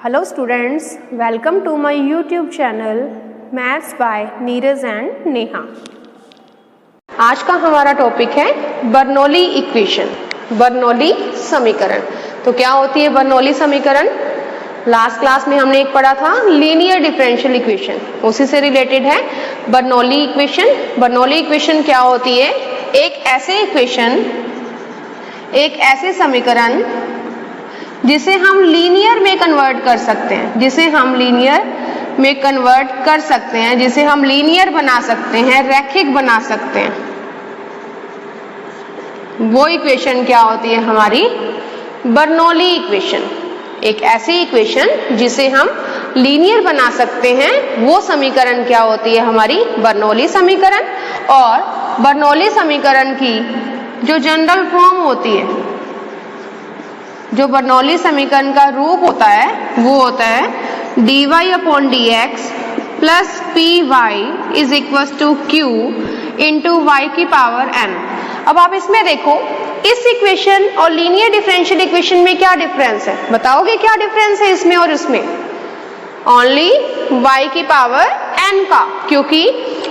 Hello students, welcome to my YouTube channel maths by Neeraj and Neha. आज का हमारा topic है बर्नौली इक्वेशन, बर्नौली समीकरण। तो क्या होती है बर्नौली समीकरण? लास्ट क्लास में हमने एक पढ़ा था लीनियर डिफरेंशियल इक्वेशन, उसी से रिलेटेड है बर्नौली इक्वेशन। बर्नौली इक्वेशन क्या होती है? एक ऐसे इक्वेशन, एक ऐसे समीकरण जिसे हम लीनियर में कन्वर्ट कर सकते हैं, जिसे हम लीनियर में कन्वर्ट कर सकते हैं, जिसे हम लीनियर बना सकते हैं, रैखिक बना सकते हैं। वो इक्वेशन क्या होती है? हमारी बर्नौली इक्वेशन। एक ऐसी इक्वेशन जिसे हम लीनियर बना सकते हैं, वो समीकरण क्या होती है? हमारी बर्नौली समीकरण। और बर्नौली समीकरण की जो जनरल फॉर्म होती है, जो बर्नौली समीकरण का रूप होता है, वो होता है dy upon dx plus py is equal to q into y की पावर n। अब आप इसमें देखो, इस इक्वेशन और लीनियर डिफरेंशियल इक्वेशन में क्या डिफरेंस है? बताओगे क्या डिफरेंस है इसमें और इसमें? ओनली y की पावर n का, क्योंकि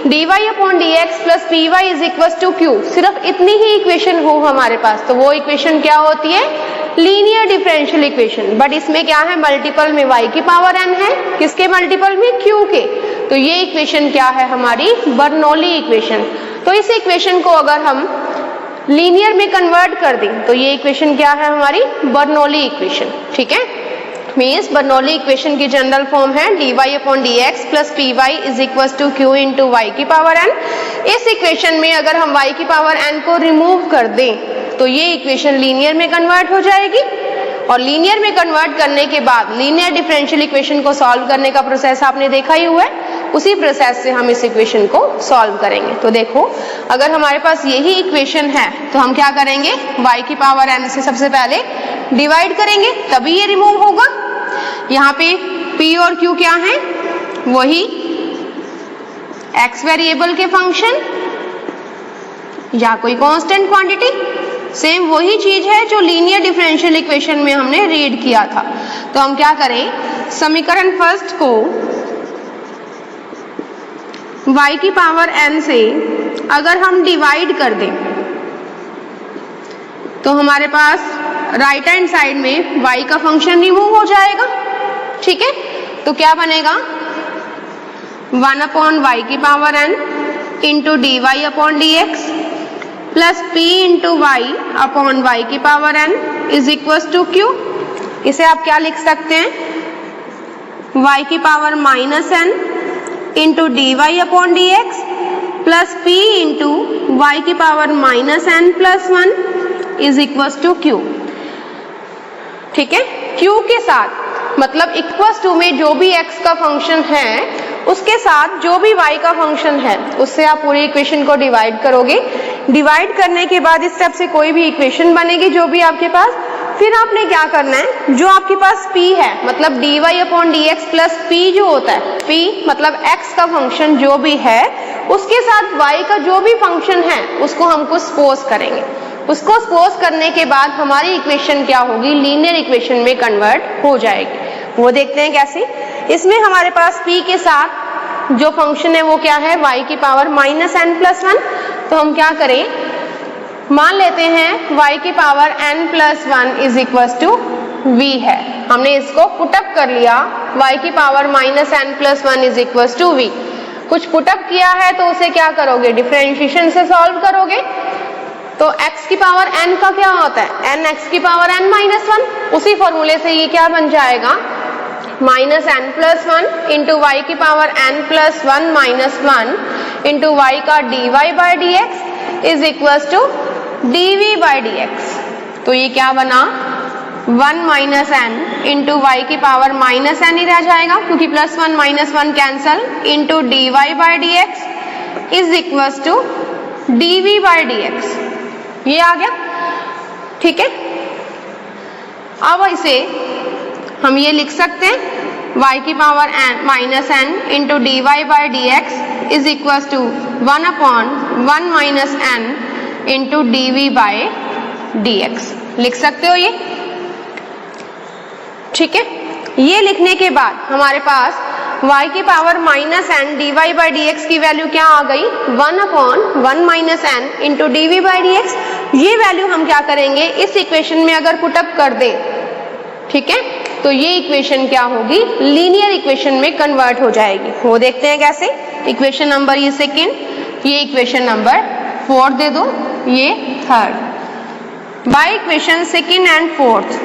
dy upon dx plus py is equal to q, सिर्फ इतनी ही इक्वेशन हो हमारे पास, तो वो इक्वेशन क्या होती है? Linear differential equation. बट इसमें क्या है? मल्टीपल में y की पावर n है, किसके मल्टीपल में? q के। तो ये इक्वेशन क्या है? हमारी बर्नौली इक्वेशन। तो इस इक्वेशन को अगर हम लीनियर में कन्वर्ट कर दें तो ये इक्वेशन क्या है? हमारी बर्नौली इक्वेशन। ठीक है, मीन्स बर्नौली इक्वेशन की जनरल फॉर्म है dy upon dx plus py is equal to q into y की पावर n। इस इक्वेशन में अगर हम y की पावर n को रिमूव कर दें तो ये इक्वेशन लीनियर में कन्वर्ट हो जाएगी। और लीनियर में कन्वर्ट करने के बाद लीनियर डिफरेंशियल इक्वेशन को सॉल्व करने का प्रोसेस आपने देखा ही हुआ है, उसी प्रोसेस से हम इस इक्वेशन को सॉल्व करेंगे। तो देखो, अगर हमारे पास यही इक्वेशन है तो हम क्या करेंगे? y की पावर n से सबसे पहले डिवाइड करेंगे, तभी ये रिमूव होगा। यहाँ पे p और q क्या है? वही x वेरिएबल के फंक्शन या कोई कांस्टेंट क्वांटिटी, सेम वही चीज है जो लीनियर डिफरेंशियल इक्वेशन में हमने रीड किया था। तो हम क्या करें? समीकरण फर्स्ट को y की पावर n से अगर हम डिवाइड कर दें तो हमारे पास राइट हैंड साइड में y का फंक्शन रिमूव हो जाएगा। ठीक है, तो क्या बनेगा? 1 अपॉन y की power n into dy upon dx plus p into y upon y की power n is equal to q। इसे आप क्या लिख सकते हैं? y की power minus n into dy upon dx plus p into y की power minus n plus 1 is equal to q। ठीक है, q के साथ मतलब इक्वल टू में जो भी x का फंक्शन है उसके साथ जो भी y का फंक्शन है उससे आप पूरी इक्वेशन को डिवाइड करोगे। डिवाइड करने के बाद इस स्टेप से कोई भी इक्वेशन बनेगी जो भी आपके पास, फिर आपने क्या करना है? जो आपके पास p है, मतलब dy upon dx plus p जो होता है, p मतलब x का फंक्शन जो भी है उसके साथ y का जो भी फंक्शन है उसको हमको सपोज करेंगे। उसको सपोज करने के बाद हमारी इक्वेशन क्या होगी? लीनियर इक्वेशन में कन्वर्ट हो जाएगी। वो देखते हैं कैसे। इसमें हमारे पास p के साथ जो फंक्शन है वो क्या है? y की पावर माइनस n प्लस 1। तो हम क्या करें? मान लेते हैं y की power n plus 1 is equal to v है। हमने इसको पुटअप कर लिया, y की power minus n plus 1 is equal to v। कुछ पुटअप किया है तो उसे क्या करोगे? डिफरेंशिएशन से सॉल्व करोगे। तो x की पावर n का क्या होता है? n x की पावर n माइनस 1। उसी फॉर्मूले से ये क्या बन जाएगा? Minus n plus 1 into Y की power n plus 1 minus 1 into Y का dy by dx is equal to dv by dx। तो ये क्या बना? 1 माइनस n इंटू वाई की पावर माइनस n ही रह जाएगा क्योंकि plus 1 minus 1 cancel into dy by dx is equal to dv by dx। ये आ गया। ठीक है, अब इसे हम ये लिख सकते हैं y की power n minus n into dy by dx is equal to 1 upon 1 minus n into dv by dx। लिख सकते हो ये। ठीक है, ये लिखने के बाद हमारे पास y की power minus N D Y by D x की वैल्यू क्या आ गई, 1/1 minus N into D we by D X. ये वैल्यू हम क्या करेंगे, इस इक्वेशन में अगर पुटअप कर दें, ठीक है, तो ये इक्वेशन क्या होगी, लीनियर इक्वेशन में कन्वर्ट हो जाएगी। वो देखते हैं कैसे। इक्वेशन नंबर ये सेकेंड, ये इक्वेशन नंबर 4 दे दो, ये third. By equation second and fourth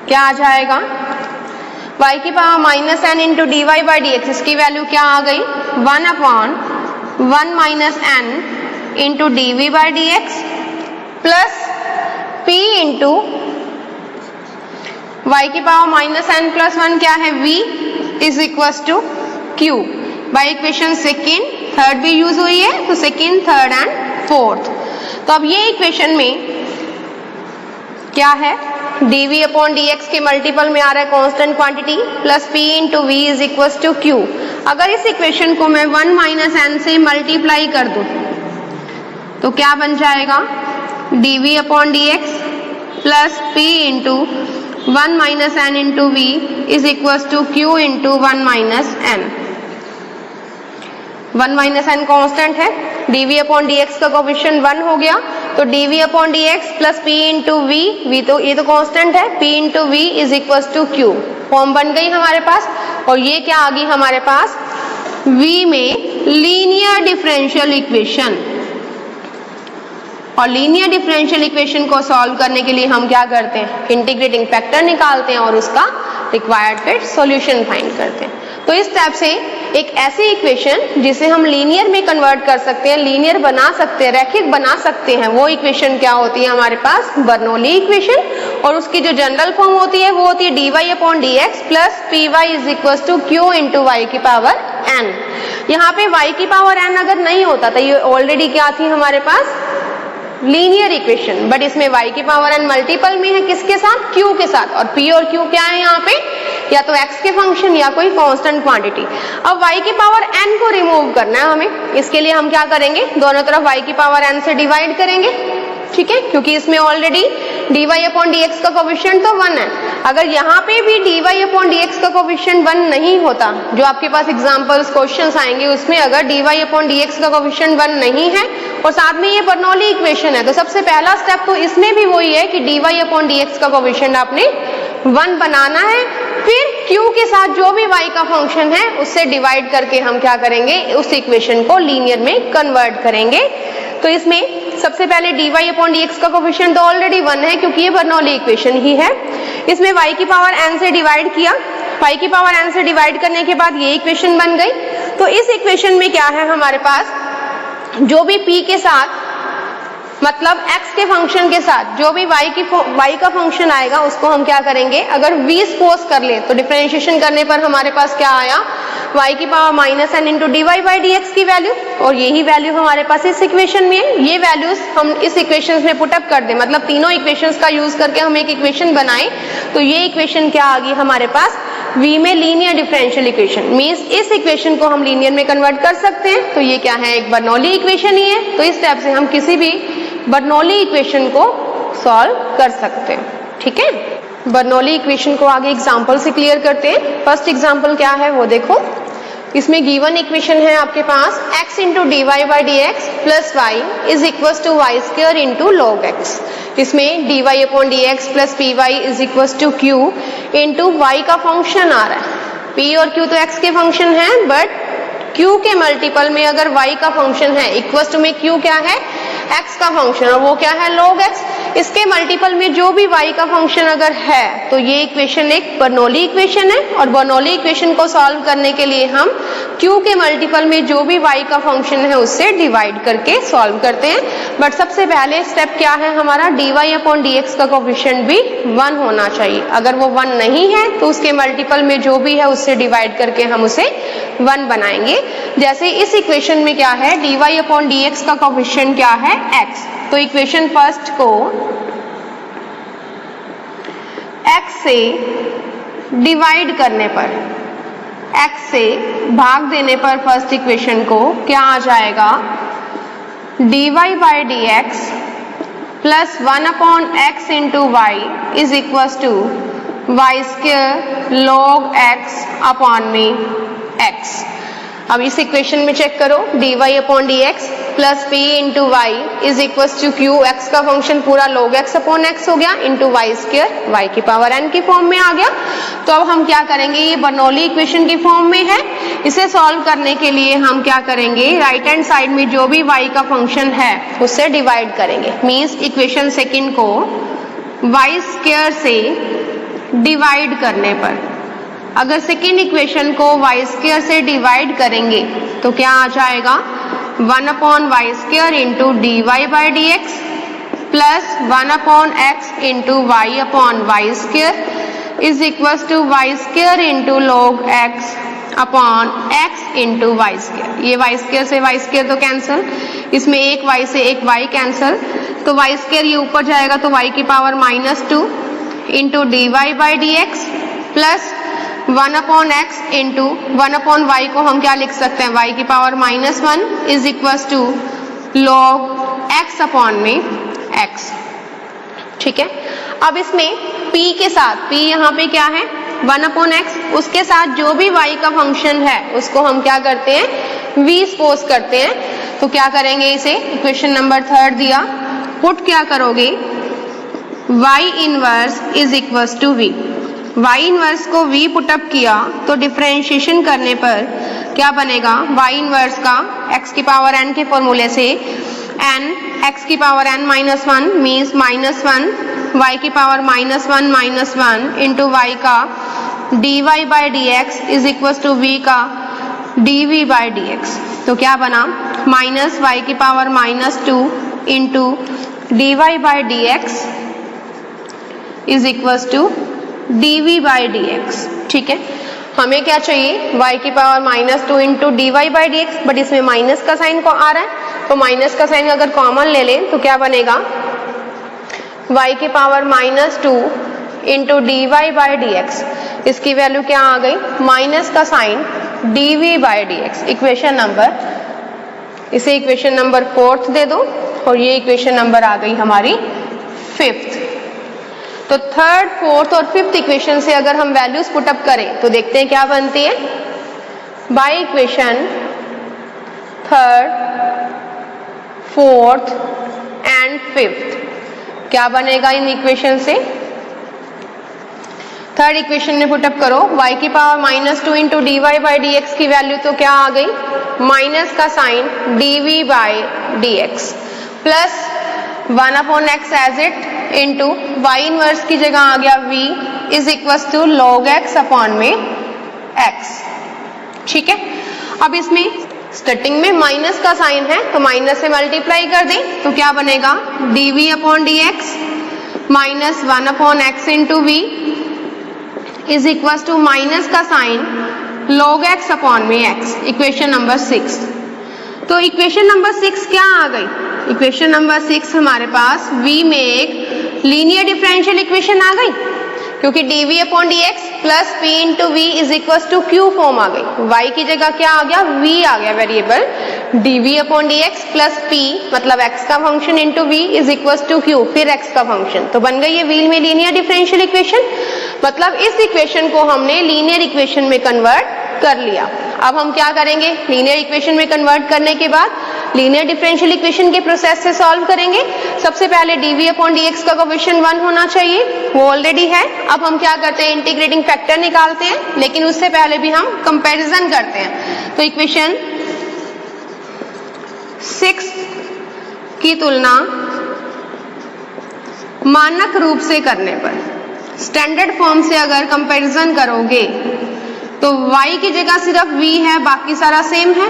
क्या आ जाएगा, y की power minus N into D Y by D x, इसकी वैल्यू क्या आ गई, 1/1 minus N into D we by D x plus p into Y की पावर माइनस एन प्लस 1 क्या है, v is equal to q। By equation second, third भी use हुई है, तो सेकेंड, थर्ड एंड फोर्थ। तो अब ये इक्वेशन में क्या है, dv अपॉन dx के मल्टीपल में आ रहा है constant quantity plus p into we is equal to q। अगर इस इक्वेशन को मैं 1 माइनस एन से मल्टीप्लाई कर दूं तो क्या बन जाएगा, dv upon dx plus p into 1 minus N into we is equal to q into 1 minus N. 1 minus N constant है, dv अपॉन dx का कोफिशिएंट 1 हो गया, तो dv upon dx plus p into V तो ये तो constant है, p into we is equal to q। Form बन गई हमारे पास। और ये क्या आ गई हमारे पास, v में लीनियर डिफरेंशियल इक्वेशन। और लीनियर डिफरेंशियल इक्वेशन को सॉल्व करने के लिए हम क्या करते हैं, इंटीग्रेटिंग फैक्टर निकालते हैं और उसका रिक्वायर्ड फिर सॉल्यूशन फाइंड करते हैं। तो इस टाइप से एक ऐसी इक्वेशन जिसे हम लीनियर में कन्वर्ट कर सकते हैं, लीनियर बना सकते हैं, रैखिक बना सकते हैं, वो इक्वेशन क्या होती है हमारे पास, बर्नौली इक्वेशन। और उसकी जो जनरल फॉर्म होती है वो होती है dy upon dx plus py is equal to q into Y की पावर n। यहाँ पे y की पावर n अगर नहीं होता तो ये ऑलरेडी क्या थी हमारे पास, लीनियर इक्वेशन, बट इसमें y की पावर n मल्टीपल में है, किसके साथ, q के साथ। और p और q क्या है यहाँ पे, या तो x के फंक्शन या कोई कांस्टेंट क्वांटिटी। अब y की पावर n को रिमूव करना है हमें, इसके लिए हम क्या करेंगे, दोनों तरफ y की पावर n से डिवाइड करेंगे, ठीक है, क्योंकि इसमें ऑलरेडी dy अपॉन dx का कोफिशिएंट तो 1 है। अगर यहाँ पे भी dy अपॉन dx का कोफिशिएंट 1 नहीं होता, जो आपके पास एग्जांपल्स क्वेश्चंस आएंगे उसमें अगर dy अपॉन dx का कोफिशिएंट 1 नहीं है और साथ में ये बर्नौली इक्वेशन है, तो सबसे पहला स्टेप तो इसमें भी वही है कि dy अपॉन dx का कोफिशिएंट आपने 1 बनाना है, फिर q के साथ जो भी y का फंक्शन है उससे डिवाइड करके हम क्या करेंगे, उस इक्वेशन को लीनियर में कन्वर्ट करेंगे। तो इसमें सबसे पहले dy अपॉन dx का कोफिशिएंट तो ऑलरेडी 1 है क्योंकि ये बर्नौली इक्वेशन ही है। इसमें y की पावर n से डिवाइड किया, y की पावर n से डिवाइड करने के बाद ये इक्वेशन बन गई। तो इस इक्वेशन में क्या है हमारे पास, जो भी p के साथ मतलब x के फंक्शन के साथ जो भी y का फंक्शन आएगा उसको हम क्या करेंगे, अगर v सपोज कर ले तो डिफरेंशिएशन करने पर हमारे पास क्या आया, y की power minus N into D Y by D x की वैल्यू। और यही वैल्यू हमारे पास इस इक्वेशन में है। ये वैल्यूज हम इस इक्वेशन में पुटअप कर दें, मतलब तीनों इक्वेशंस का यूज करके हम एक इक्वेशन बनाए, तो ये इक्वेशन क्या आ गई हमारे पास, v में लीनियर डिफरेंशियल इक्वेशन। मींस इस इक्वेशन को हम लीनियर में कन्वर्ट कर सकते हैं, तो ये क्या है, एक बर्नौली इक्वेशन ही है। तो इस टाइप से हम किसी भी बर्नौली इक्वेशन को सॉल्व कर सकते हैं, ठीक है। बर्नौली इक्वेशन को आगे एग्जांपल से क्लियर करते हैं। फर्स्ट एग्जांपल क्या है वो देखो, इसमें गिवन इक्वेशन है आपके पास x into D Y by D x plus Y is equal to Y square into log X. इसमें dy upon D x plus P Y is equal to q into Y का function आ रहा है। p और q तो x के function है, but q के मल्टीपल में अगर y का फंक्शन है, इक्वल टू में q क्या है, x का फंक्शन, और वो क्या है, log x। इसके मल्टीपल में जो भी y का फंक्शन अगर है तो ये इक्वेशन एक बर्नौली इक्वेशन है। और बर्नौली इक्वेशन को सॉल्व करने के लिए हम q के मल्टीपल में जो भी y का फंक्शन है उससे डिवाइड करके सॉल्व करते हैं। बट सबसे पहले स्टेप क्या है हमारा, dy अपॉन dx का कोफिशिएंट भी 1 होना चाहिए। अगर वो 1 नहीं है तो उसके मल्टीपल में जो भी है उससे डिवाइड करके हम उसे 1 बनाएंगे। जैसे इस इक्वेशन में क्या है, dy अपॉन dx का कोफिशिएंट क्या है, x। तो इक्वेशन फर्स्ट को x से डिवाइड करने पर, x से भाग देने पर फर्स्ट इक्वेशन को क्या आ जाएगा, dy by D x plus 1 upon x into Y is equal to Y square log x upon में एक्स। अब इस इक्वेशन में चेक करो, dy upon D x plus P into Y is equal to Q, X का function पूरा log x upon X हो गया into Y square, Y की पावर n की फॉर्म में आ गया। तो अब हम क्या करेंगे, ये बर्नौली इक्वेशन की फॉर्म में है, इसे सॉल्व करने के लिए हम क्या करेंगे, राइट हैंड साइड में जो भी y का फंक्शन है उससे डिवाइड करेंगे। मीन्स इक्वेशन सेकेंड को वाई स्क्वायर से डिवाइड करने पर, अगर सेकेंड इक्वेशन को वाई स्क्वायर से डिवाइड करेंगे तो क्या आ जाएगा, 1 upon Y square into D Y by D x plus 1 upon x into Y upon Y square is equal to Y square into log x upon x into Y square. ये Y square से Y square तो cancel, इसमें एक Y से एक Y cancel, तो Y square ये ऊपर जाएगा तो वाई की power -2 into D Y by D x plus 1 upon x into 1 upon Y को हम क्या लिख सकते हैं, वाई की power -1 is equal to log x upon में एक्स। ठीक है, अब इसमें p के साथ, p यहाँ पे क्या है 1 अपॉन एक्स, उसके साथ जो भी y का फंक्शन है उसको हम क्या करते हैं, v सपोज करते हैं। तो क्या करेंगे, इसे इक्वेशन नंबर 3 दिया, पुट क्या करोगे, y inverse is equal to v, y inverse को v पुटअप किया तो डिफरेंशिएशन करने पर क्या बनेगा, y इनवर्स का x की पावर n के फॉर्मूले से n x की पावर n -1 मीन्स -1 y की पावर -1 इंटू वाई का dy by D x is equal to v का dv बाई डी एक्स। तो क्या बना, माइनस वाई की power -2 into dy by D x is equal to dv by D x. ठीक है, हमें क्या चाहिए, y की power -2 into dy by D X, but इसमें माइनस का साइन को आ रहा है, तो माइनस का साइन अगर कॉमन ले लें तो क्या बनेगा, y की power -2 into dy by D x, इसकी वैल्यू क्या आ गई, माइनस का sign dv by D x. Equation number, इसे इक्वेशन नंबर 4 दे दो और ये इक्वेशन नंबर आ गई हमारी 5th। तो 3rd, 4th और 5th इक्वेशन से अगर हम वैल्यूज पुटअप करें तो देखते हैं क्या बनती है, by equation 3rd, 4th and 5th क्या बनेगा इन इक्वेशन से। 3rd इक्वेशन में पुटअप करो, y की power -2 into D Y by D x की वैल्यू तो क्या आ गई, माइनस का sign dv by D x plus 1 upon x as it into y inverse की जगह आ गया v is equal to log x upon में x। ठीक है, अब इसमें स्टार्टिंग में माइनस का साइन है तो माइनस से मल्टीप्लाई कर दें तो क्या बनेगा, dv upon D x minus 1 upon x into we is equal to minus का साइन log x अपॉन में x। Equation number 6। तो इक्वेशन नंबर 6 क्या आ गई, इक्वेशन नंबर 6 हमारे पास v में एक लीनियर डिफरेंशियल इक्वेशन आ गई, क्योंकि dv upon D x plus p into we is equal to q form आ गई। y की जगह क्या आ गया, v आ गया variable, dv upon D x plus p मतलब x का function into v is equal to q, फिर x का फंक्शन, तो बन गई ये व्हील में लीनियर डिफरेंशियल इक्वेशन। मतलब इस इक्वेशन को हमने लीनियर इक्वेशन में कन्वर्ट कर लिया। अब हम क्या करेंगे, लीनियर इक्वेशन में कन्वर्ट करने के बाद लीनियर डिफरेंशियल इक्वेशन के प्रोसेस से सॉल्व करेंगे। सबसे पहले dv अपॉन डी एक्स का कोएफिशिएंट 1 होना चाहिए, वो ऑलरेडी है। अब हम क्या करते हैं, इंटीग्रेटिंग फैक्टर निकालते हैं, लेकिन उससे पहले भी हम कंपैरिजन करते हैं। तो इक्वेशन 6 की तुलना मानक रूप से करने पर, स्टैंडर्ड फॉर्म से अगर कंपैरिजन करोगे तो y की जगह सिर्फ v है, बाकी सारा सेम है।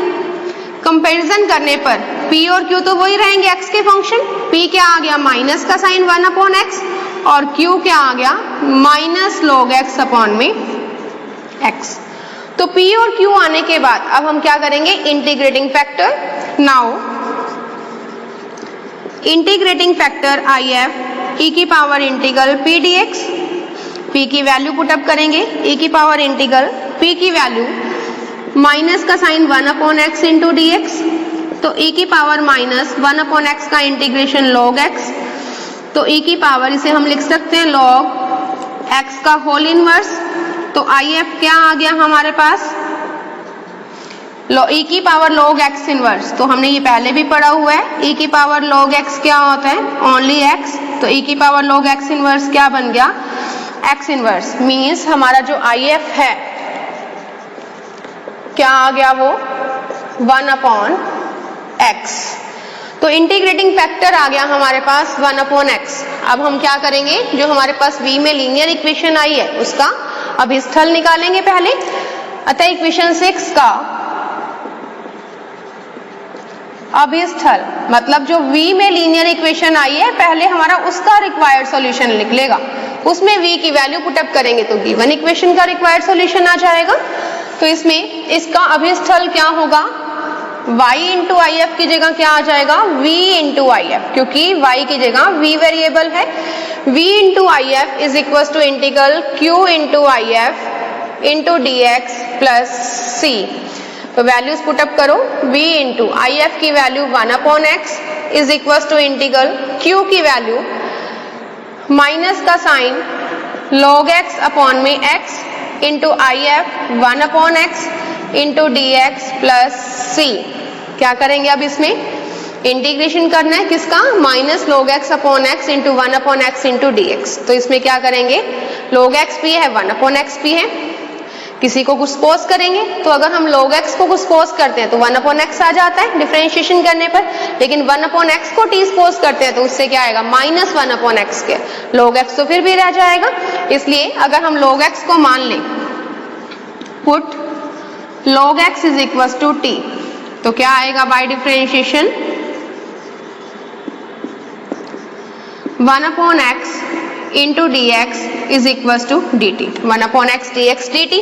कंपैरिजन करने पर p और q तो वही रहेंगे x के फंक्शन, p क्या आ गया माइनस का साइन 1 अपॉन x और q क्या आ गया माइनस log x अपॉन में x। तो p और q आने के बाद अब हम क्या करेंगे, integrating factor. Now integrating factor if e की power integral p dx, p की वैल्यू पुटअप करेंगे, e की पावर इंटीग्रल p की वैल्यू माइनस का sign 1 upon x into d x, तो e की पावर माइनस 1 अपॉन एक्स का integration log x तो e की पावर इसे हम लिख सकते हैं log x का होल इनवर्स। तो IF क्या आ गया हमारे पास, e की पावर log x इनवर्स। तो हमने ये पहले भी पढ़ा हुआ है, e की पावर log x क्या होता है, ओनली x। तो e की पावर log x इनवर्स क्या बन गया, x इनवर्स। मीन्स हमारा जो IF है क्या आ गया, वो 1/x। तो इंटीग्रेटिंग फैक्टर आ गया हमारे पास 1/x। अब हम क्या करेंगे, जो हमारे पास v में लीनियर इक्वेशन आई है उसका अभिस्थल निकालेंगे पहले। अतः इक्वेशन 6 का अभिस्थल मतलब जो v में लीनियर इक्वेशन आई है पहले हमारा उसका रिक्वायर्ड सॉल्यूशन लिख लेगा, उसमें v की वैल्यू पुटअप करेंगे तो गिवन इक्वेशन का रिक्वायर्ड सॉल्यूशन आ जाएगा। तो इसमें इसका अभिस्थल क्या होगा, y इंटू IF की जगह क्या आ जाएगा, v इंटू IF, क्योंकि y की जगह v वेरिएबल है। v into IF is equal to integral q into IF into dx plus c। तो वैल्यूज पुटअप करो, v इंटू IF की value 1/x is equal to integral q की value minus का sign log x upon में x into IF 1/x into dx plus c। क्या करेंगे, अब इसमें इंटीग्रेशन करना है किसका, minus log x upon x into 1/x into dx। तो इसमें क्या करेंगे, log x भी है 1/x भी है, किसी को कुछ सपोज करेंगे। तो अगर हम log x को कुछ सपोज करते हैं तो 1/x आ जाता है डिफरेंशिएशन करने पर, लेकिन 1/x को t सपोज करते हैं तो उससे क्या आएगा, माइनस 1/x के। log x तो फिर भी रह जाएगा, इसलिए अगर हम log x को मान लें, put log x is equal to t, तो क्या आएगा by differentiation 1/x into dx is equal to dt, 1/x dx dt।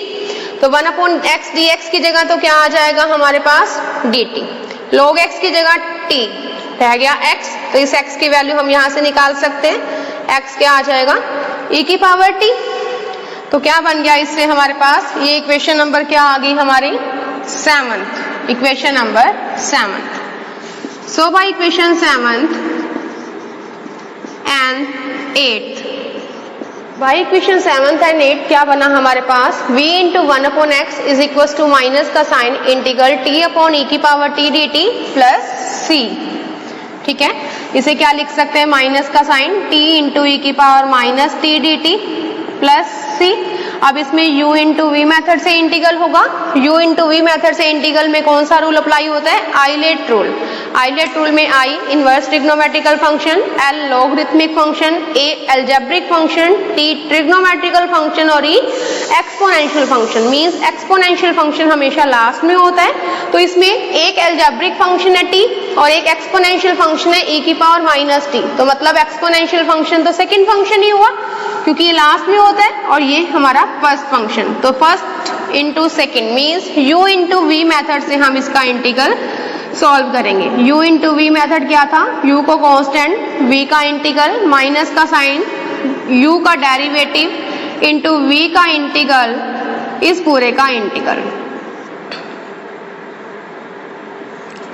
तो 1/x dx की जगह तो क्या आ जाएगा हमारे पास dt, log x की जगह t रह गया x, तो इस x की वैल्यू हम यहां से निकाल सकते हैं, x क्या आ जाएगा e की पावर t। तो क्या बन गया इससे हमारे पास, ये इक्वेशन नंबर क्या आ गई हमारी 7th, equation number 7th। So by equation 7th and 8th, by equation 7th and 8th क्या बना हमारे पास, v into 1/x is equal to minus का sign integral t upon e की power t dt plus c। ठीक है, इसे क्या लिख सकते हैं, माइनस का साइन t इंटू e की power minus t dt plus c। अब इसमें u इंटू वी मैथड से इंटीग्रल होगा, u इंटू वी मैथड से इंटीग्रल में कौन सा रूल अप्लाई होता है, आइलेट रूल। आइलेट रूल में I inverse trigonometrical function, L logarithmic function, A algebraic function, T trigonometrical function और E exponential function. Means exponential function हमेशा लास्ट में होता है, तो इसमें एक अलजेब्रिक फंक्शन है T और एक एक्सपोनेंशियल फंक्शन है e की पावर माइनस t। तो मतलब एक्सपोनेंशियल फंक्शन तो सेकंड फंक्शन ही हुआ क्योंकि ये लास्ट में होता है, और ये हमारा फर्स्ट फंक्शन। तो first into second means u into v method से हम इसका इंटीग्रल सॉल्व करेंगे। u इंटू वी मैथड क्या था, u को कांस्टेंट, v का इंटीग्रल माइनस का साइन, u का डेरिवेटिव इंटू v का इंटीग्रल, इस पूरे का इंटीग्रल।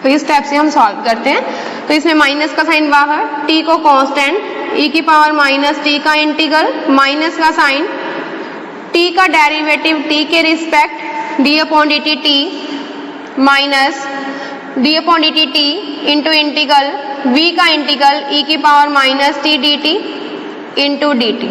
तो इस टाइप से हम सॉल्व करते हैं। तो इसमें माइनस का साइन बाहर, t को कांस्टेंट, e की पावर माइनस t का इंटीग्रल माइनस का साइन, t का डेरिवेटिव t के रिस्पेक्ट d अपॉन dt t माइनस d अपॉन dt t into integral v का इंटीग्रल e की power minus t dt into dt।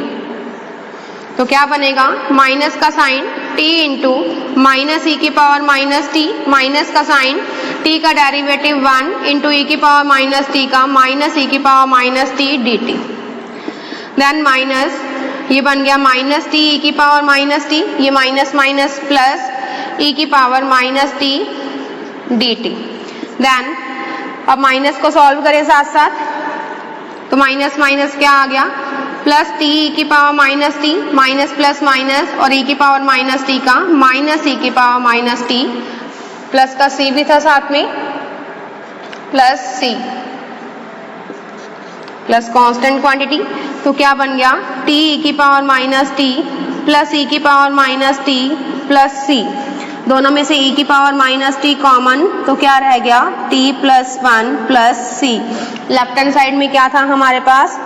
तो क्या बनेगा, माइनस का sign t into minus e की पावर माइनस t माइनस का साइन t का डेरिवेटिव 1 इंटू e की पावर माइनस t का माइनस e की power minus t dt। Then minus, ये बन गया माइनस t e की पावर माइनस t, ये माइनस माइनस प्लस e की power minus t dt। Then अब माइनस को सॉल्व करें साथ साथ, तो माइनस माइनस क्या आ गया, प्लस टी ई की power minus T, minus plus minus और ई की पावर माइनस टी का माइनस ई की पावर माइनस टी, प्लस का सी भी था साथ में, plus c plus constant quantity. तो क्या बन गया, टी ई की power minus t plus e की power minus t plus c. दोनों में से e की पावर माइनस टी कॉमन, तो क्या रह गया t प्लस 1 प्लस सी। लेफ्ट हैंड साइड में क्या था हमारे पास,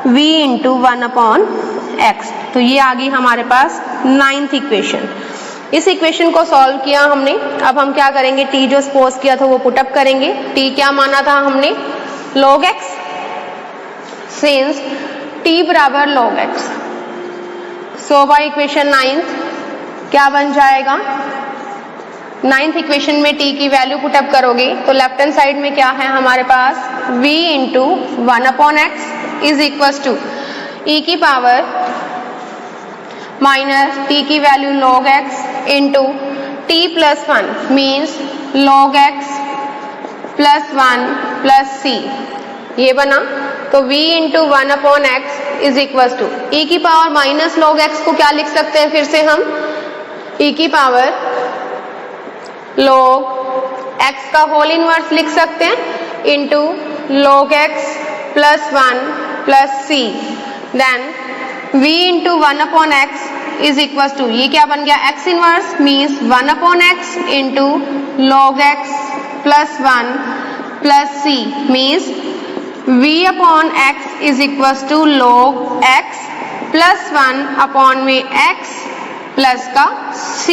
v इंटू 1/x। तो ये आ गई हमारे पास 9th इक्वेशन। इस इक्वेशन को सॉल्व किया हमने। अब हम क्या करेंगे, t जो सपोज किया था वो पुटअप करेंगे। t क्या माना था हमने, log x, सिंस t बराबर log x। So by equation 9th क्या बन जाएगा, 9th इक्वेशन में t की वैल्यू पुटअप करोगे तो लेफ्ट हैंड साइड में क्या है हमारे पास, v into 1/x is equal to e की पावर माइनस t की value log x into t plus 1 means log x plus 1 plus c, ये बना। तो v into 1/x is equal to e की पावर माइनस log x को क्या लिख सकते हैं फिर से हम, e की पावर log x का होल इनवर्स लिख सकते हैं into log x plus 1 plus c, then v into 1/x is equal to, ये क्या बन गया, x inverse means 1/x into log x plus 1 plus c means v/x is equal to log x plus 1 में x plus का c।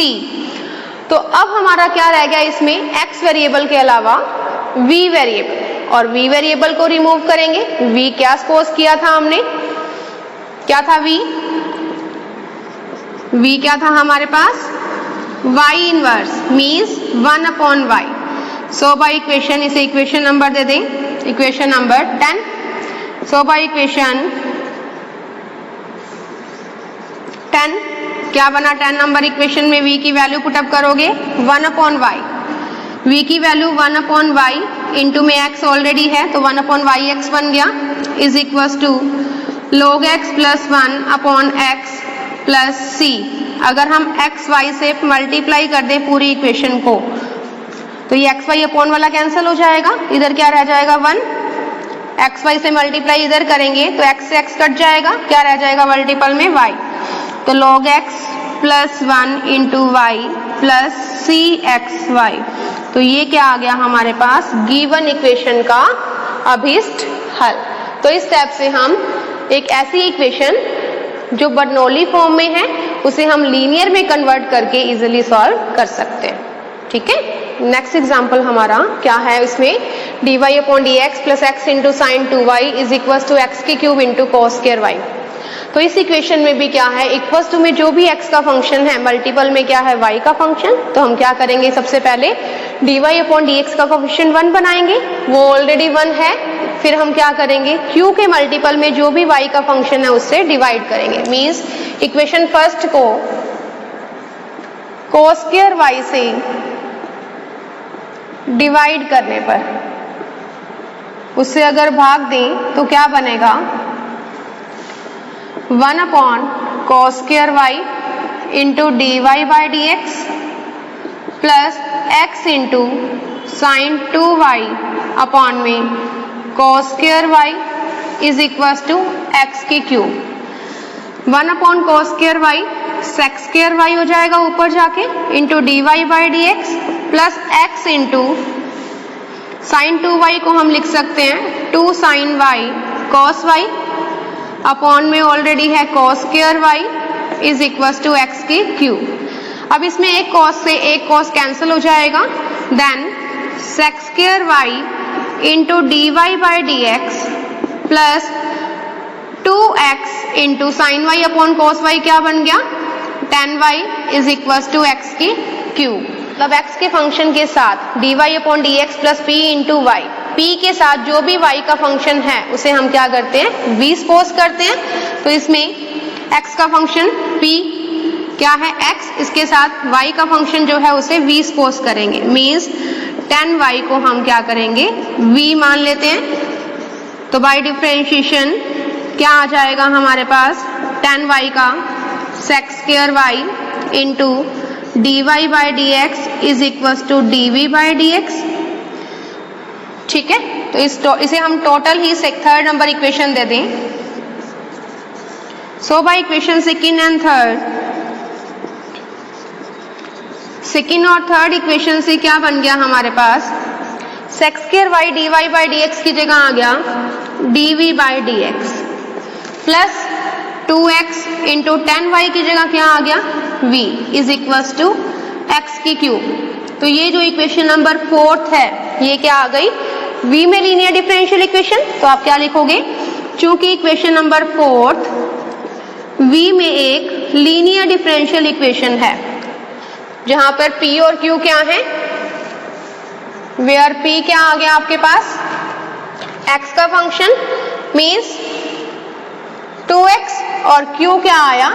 तो अब हमारा क्या रह गया इसमें, x वेरिएबल के अलावा v वेरिएबल, और v वेरिएबल को रिमूव करेंगे। v क्या सपोज किया था हमने, क्या था v क्या था हमारे पास, y inverse means 1/y। So by equation, इसे इक्वेशन नंबर दे दें, equation number 10। So by equation 10 क्या बना, 10 नंबर इक्वेशन में v की वैल्यू पुटअप करोगे 1/y, v की वैल्यू 1/y इंटू में x ऑलरेडी है तो 1/yx बन गया is equal to log x plus 1/x plus c। अगर हम x y से मल्टीप्लाई कर दें पूरी इक्वेशन को तो ये x y अपॉन वाला कैंसिल हो जाएगा, इधर क्या रह जाएगा 1, x y से मल्टीप्लाई इधर करेंगे तो x से x कट जाएगा, क्या रह जाएगा मल्टीपल में y, तो log x plus 1 into y plus c x y. तो ये क्या आ गया हमारे पास, गिवन इक्वेशन का अभिष्ट हल। तो इस स्टेप से हम एक ऐसी इक्वेशन जो बर्नौली फॉर्म में है उसे हम लीनियर में कन्वर्ट करके इजीली सॉल्व कर सकते हैं। ठीक है, नेक्स्ट एग्जांपल हमारा क्या है, इसमें dy upon D x plus x into sine 2y is equal to x की cube into cos square y. तो इस इक्वेशन में भी क्या है, इक्वल्स टू में जो भी x का फंक्शन है मल्टीपल में क्या है y का फंक्शन। तो हम क्या करेंगे, सबसे पहले dy अपॉन डी एक्स का कोफिशिएंट 1 बनाएंगे, वो ऑलरेडी 1 है। फिर हम क्या करेंगे, q के मल्टीपल में जो भी y का फंक्शन है उससे डिवाइड करेंगे। मीन्स इक्वेशन फर्स्ट को cos स्क्वायर y से डिवाइड करने पर उससे अगर भाग दें तो क्या बनेगा, 1 upon cos square y into D Y by D x plus x into sine 2y upon में cos square y is equal to x की cube. 1 upon cos square y sec square y हो जाएगा ऊपर जाके into D Y by D x plus x into sine 2y को हम लिख सकते हैं 2 sine y cos y upon में ऑलरेडी है cos square y is equal to x की क्यूब। अब इसमें एक cos से एक cos कैंसिल हो जाएगा, then sec square y into D Y by D x plus 2x into sign y upon cos y क्या बन गया, tan y is equal to x की क्यूब। मतलब x के फंक्शन के साथ dy upon D x plus p into y, p के साथ जो भी y का फंक्शन है उसे हम क्या करते हैं, v सपोज करते हैं। तो इसमें x का फंक्शन p क्या है x, इसके साथ y का फंक्शन जो है उसे v सपोज करेंगे। मीन्स tan y को हम क्या करेंगे, v मान लेते हैं। तो बाय डिफरेंशिएशन क्या आ जाएगा हमारे पास, tan y का sec square y into D Y by D x is equal to d we by D x. ठीक है, तो इसे हम टोटल ही थर्ड नंबर इक्वेशन दे दें। So by equation second and third, second और थर्ड इक्वेशन से क्या बन गया हमारे पास, sec square y d Y by D x की जगह आ गया d we by D x. Plus 2x into 10y की जगह क्या आ गया v is equals to x की क्यूब। तो ये जो इक्वेशन नंबर 4 है ये क्या आ गई v में लीनियर डिफरेंशियल इक्वेशन। तो आप क्या लिखोगे, चूंकि इक्वेशन नंबर 4 v में एक लीनियर डिफरेंशियल इक्वेशन है जहां पर p और q क्या है, वेयर p क्या आ गया आपके पास x का फंक्शन मीन्स 2x और q क्या आया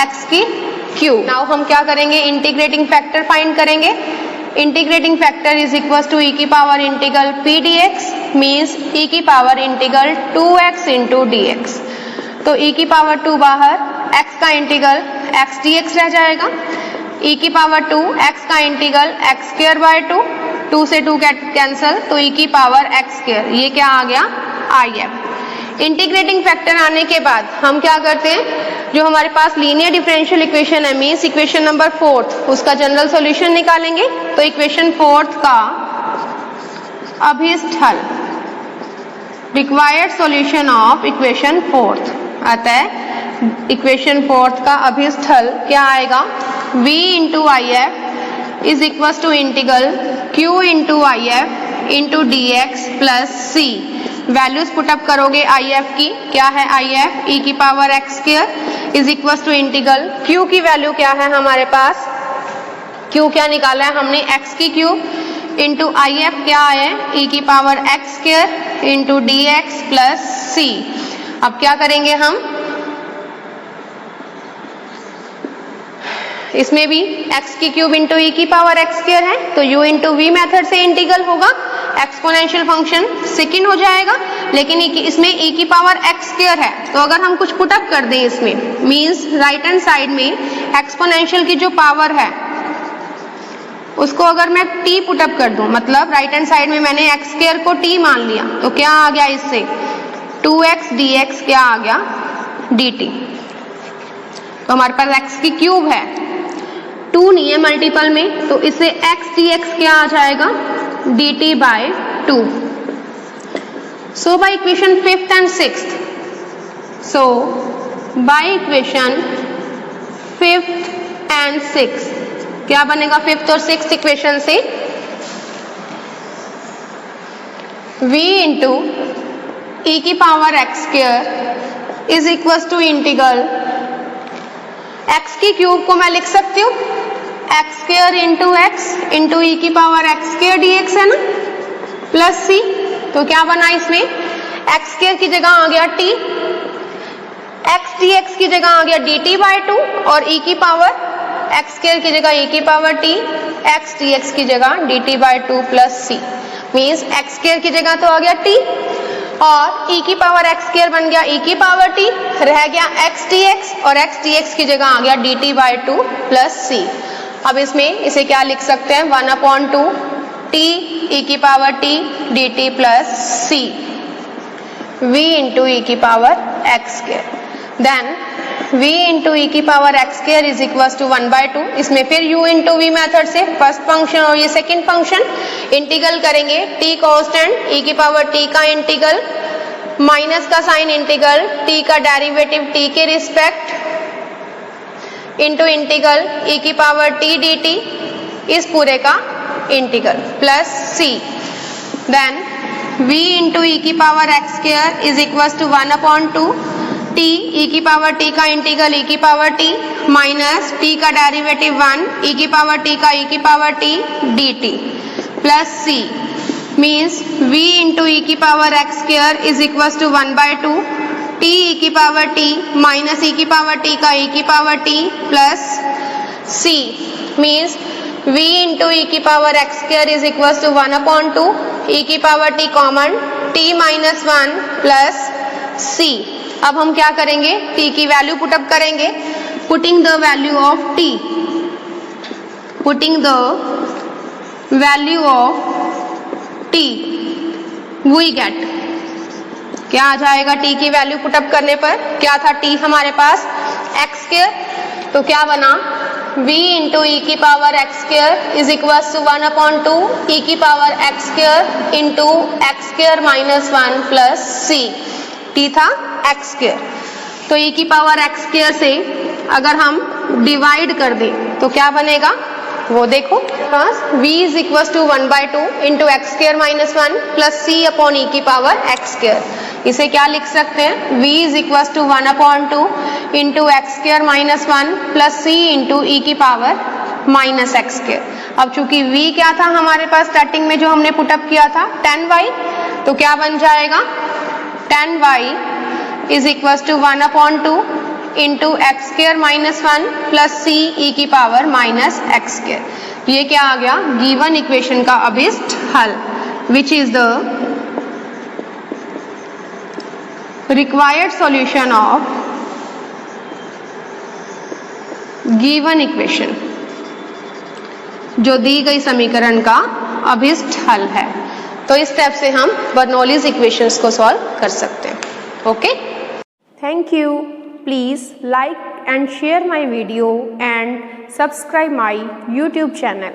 x की क्यूब। नाउ हम क्या करेंगे, इंटीग्रेटिंग फैक्टर फाइंड करेंगे। Integrating factor is equal to e की power integral p dx means e की power integral 2x into dx। तो e की पावर 2 बाहर, x का इंटीग्रल x dx रह जाएगा, e की पावर 2 x का इंटीग्रल x स्क्वायर बाय 2 से 2 कैंसल, तो e की पावर x स्क्वायर, ये क्या आ गया if। इंटीग्रेटिंग फैक्टर आने के बाद हम क्या करते हैं, जो हमारे पास लीनियर डिफरेंशियल इक्वेशन है मीन्स इक्वेशन नंबर 4 उसका जनरल सॉल्यूशन निकालेंगे। तो इक्वेशन 4 का अभीष्ट हल, रिक्वायर्ड सॉल्यूशन ऑफ इक्वेशन 4, अतः इक्वेशन 4 का अभीष्ट हल क्या आएगा, v into I F is equal to integral q into I F into d x plus c. Values put up करोगे आई एफ की, क्या है आई एफ e की power x square is equal to integral q की value क्या है हमारे पास, q क्या निकाला है हमने x की क्यूब इंटू आई एफ क्या है e की power x square into d x plus c. अब क्या करेंगे हम, इसमें भी x की क्यूब इंटू e की पावर x स्क्वायर है तो u इंटू वी मेथड से इंटीग्रल होगा, एक्सपोनेंशियल फंक्शन सेकंड हो जाएगा, लेकिन इसमें e की पावर x स्क्वायर है तो अगर हम कुछ पुटअप कर दें इसमें मींस राइट हैंड साइड में एक्सपोनेंशियल की जो पावर है उसको अगर मैं t पुटअप कर दूं, मतलब राइट हैंड साइड में मैंने x स्क्वायर को t मान लिया, तो क्या आ गया इससे 2x dx क्या आ गया dt। तो हमारे पास x की क्यूब है, 2 नहीं है मल्टीपल में, तो इससे x dx क्या आ जाएगा dt by 2। So by equation 5th and 6th, so by equation 5th and 6th क्या बनेगा 5th और 6th इक्वेशन से, v इंटू e की power x square is equal to integral x की क्यूब को मैं लिख सकती हूँ x square into x into e की पावर x स्क्वायर dx है ना, प्लस c। तो क्या बना इसमें, x स्क्वायर की जगह आ गया t, x dx की जगह आ गया dt बाय 2 और e की पावर x स्क्वायर की जगह e की पावर t, x dx की जगह dt by 2 plus c। Means x square की जगह तो आ गया t और e की पावर x स्क्वायर बन गया e की पावर t, रह गया x dx और x dx की जगह आ गया dt बाय 2 प्लस c। अब इसमें इसे क्या लिख सकते हैं 1/2 t e की power t dt plus c v into e की power x square, then v into e की power x square is equal to 1/2। इसमें फिर u इंटू वी मेथड से फर्स्ट फंक्शन और ये सेकंड फंक्शन इंटीग्रल करेंगे, t constant e की power t का इंटीग्रल माइनस का साइन इंटीग्रल t का डेरिवेटिव t के रिस्पेक्ट इंटू इंटीग्रल e की पावर t dt इस पूरे का integral plus c, then v into e की power x square is equal to 1/2 t e की पावर t का इंटीग्रल e की पावर t माइनस t का डेरिवेटिव 1 e की पावर t का e की power t dt plus c means v into e की power x square is equal to 1/2 t e की power t minus e की power t का e की power t plus c means v into e की power x square is equal to 1/2 e की power t common t minus 1 plus c। अब हम क्या करेंगे, t की वैल्यू पुटअप करेंगे, putting the value of t, putting the value of t we get, क्या आ जाएगा t की वैल्यू पुटअप करने पर, क्या था t हमारे पास x स्क्वायर, तो क्या बना v इंटू ई की power x square is equal to 1/2 e की power x square into x square minus 1 plus c, t था x स्क्वायर। तो e की पावर x स्क्वायर से अगर हम डिवाइड कर दें तो क्या बनेगा वो देखो। v is equal to 1/2 into x square minus 1 plus c upon e की पावर एक्स स्क्वायर। इसे क्या लिख सकते हैं, v is equal to 1/2 into x square minus 1 plus c into e की पावर माइनस एक्स स्क्वायर। अब चूंकि v क्या था हमारे पास स्टार्टिंग में जो हमने पुटअप किया था 10y, तो क्या बन जाएगा 10y is equal to 1/2 into x square minus 1 plus c e की पावर माइनस एक्स स्क्वायर। ये क्या आ गया, गिवन इक्वेशन का अभिष्ट हल, which is the required solution of given equation, जो दी गई समीकरण का अभिष्ट हल है। तो इस स्टेप से हम बर्नौलीज इक्वेशंस को सॉल्व कर सकते हैं। Okay, thank you. Please like and share my video and subscribe my YouTube channel.